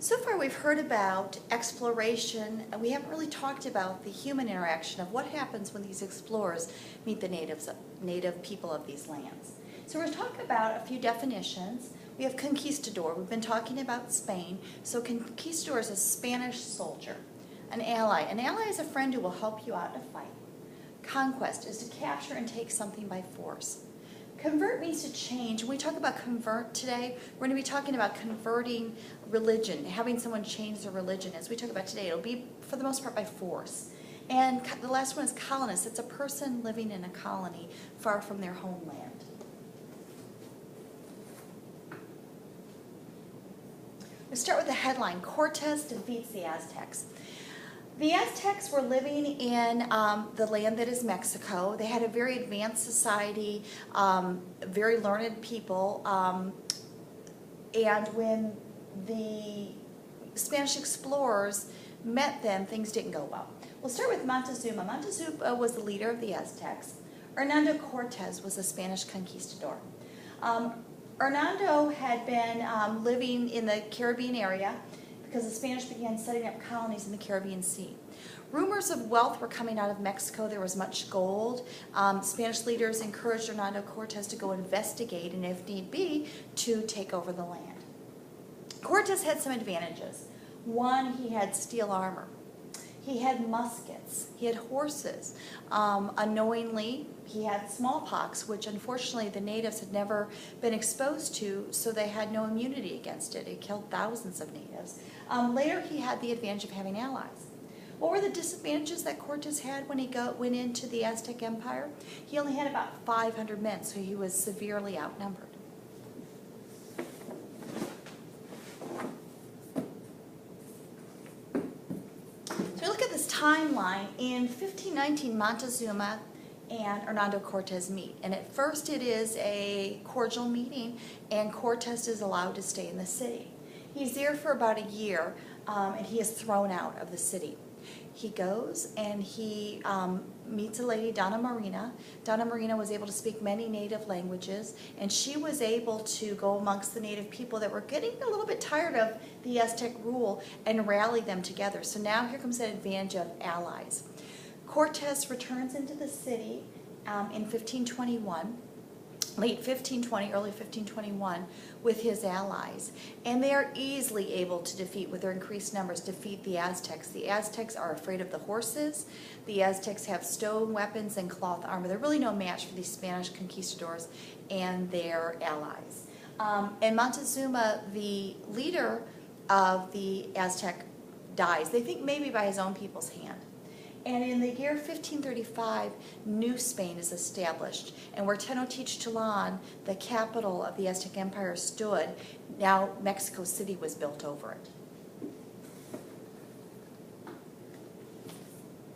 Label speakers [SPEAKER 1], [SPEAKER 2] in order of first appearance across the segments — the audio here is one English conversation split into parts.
[SPEAKER 1] So far we've heard about exploration, and we haven't really talked about the human interaction of what happens when these explorers meet the native people of these lands. So we're going to talk about a few definitions. We have conquistador. We've been talking about Spain. So conquistador is a Spanish soldier. An ally. An ally is a friend who will help you out in a fight. Conquest is to capture and take something by force. Convert means to change. When we talk about convert today, we're going to be talking about converting religion, having someone change their religion. As we talk about today, it'll be, for the most part, by force. And the last one is colonist. It's a person living in a colony far from their homeland. We start with the headline, Cortes defeats the Aztecs. The Aztecs were living in the land that is Mexico. They had a very advanced society, very learned people, and when the Spanish explorers met them, things didn't go well. We'll start with Montezuma. Montezuma was the leader of the Aztecs. Hernando Cortes was a Spanish conquistador. Hernando had been living in the Caribbean area because the Spanish began setting up colonies in the Caribbean Sea. Rumors of wealth were coming out of Mexico. There was much gold. Spanish leaders encouraged Hernando Cortes to go investigate and, if need be, to take over the land. Cortes had some advantages. One, he had steel armor. He had muskets. He had horses. Unknowingly, he had smallpox, which unfortunately the natives had never been exposed to, so they had no immunity against it. It killed thousands of natives. Later, he had the advantage of having allies. What were the disadvantages that Cortes had when he went into the Aztec Empire? He only had about 500 men, so he was severely outnumbered. So look at this timeline. In 1519, Montezuma and Hernando Cortes meet. And at first it is a cordial meeting, and Cortes is allowed to stay in the city. He's there for about a year, and he is thrown out of the city. He goes and he meets a lady, Donna Marina. Donna Marina was able to speak many native languages, and she was able to go amongst the native people that were getting a little bit tired of the Aztec rule and rally them together. So now here comes that advantage of allies. Cortes returns into the city in 1521, late 1520, early 1521, with his allies. And they are easily able to defeat, with their increased numbers, defeat the Aztecs. The Aztecs are afraid of the horses. The Aztecs have stone weapons and cloth armor. They're really no match for these Spanish conquistadors and their allies. And Montezuma, the leader of the Aztec, dies. They think maybe by his own people's hand. And in the year 1535, New Spain is established. And where Tenochtitlan, the capital of the Aztec Empire, stood, now Mexico City was built over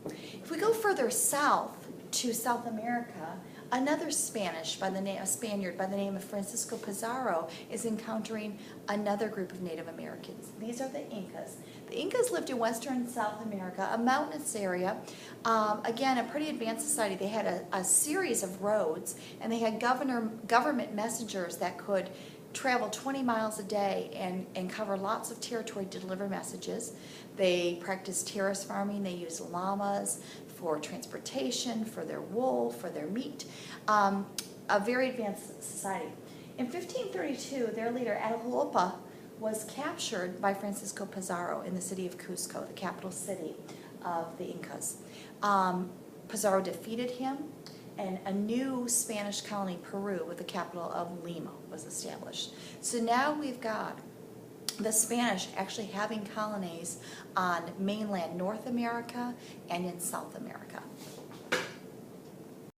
[SPEAKER 1] it. If we go further south to South America, another Spaniard by the name of Francisco Pizarro is encountering another group of Native Americans. These are the Incas. The Incas lived in western South America, a mountainous area. Again, a pretty advanced society. They had a series of roads, and they had government messengers that could travel 20 miles a day and cover lots of territory to deliver messages. They practiced terrace farming. They used llamas for transportation, for their wool, for their meat. A very advanced society. In 1532, their leader, Atahualpa, was captured by Francisco Pizarro in the city of Cusco, the capital city of the Incas. Pizarro defeated him, and a new Spanish colony, Peru, with the capital of Lima, was established. So now we've got the Spanish actually having colonies on mainland North America and in South America.